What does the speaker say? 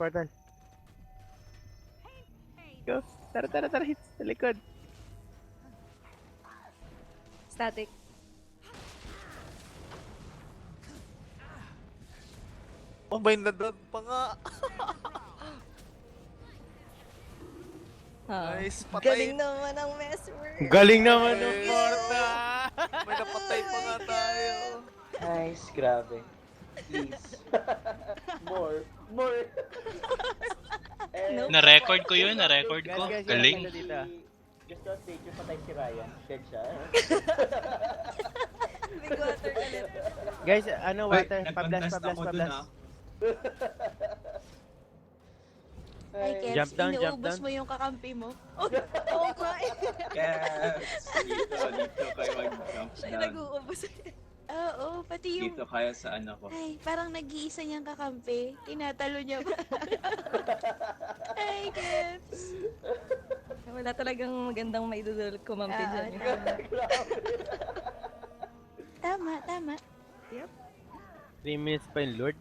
Portal. Go. Tara, hits sa likod. Static. Oh, may nadad pa nga. Nice, patay. Galing naman ang Mesmer. Galing naman ng Nice. Portal. May napatay pa nga tayo. Nice, grabe. Please. More. Nope. Na-record ko yun, na-record ko. Guys, Galing. dito. Just on stage yung patay si Ryan. Dead siya. Big water ulit. Guys, ano, water. Nag-contest ako dun, Pablas. ah. Ay, Kels, Jump down, jump inuubos down. mo yung kakampi mo. Oo nga eh. Yes! Dito kayo mag-jump Siya yung down. nag-uubos. Oo, pati yung... Dito kayo sa ano ko. Ay, parang nag-iisa niyang kakampi. Tinatalo niya pa. Ay, Kels. Wala talagang magandang maidudulot kumampi dyan. Tama. 3 minutes pa yung Lord.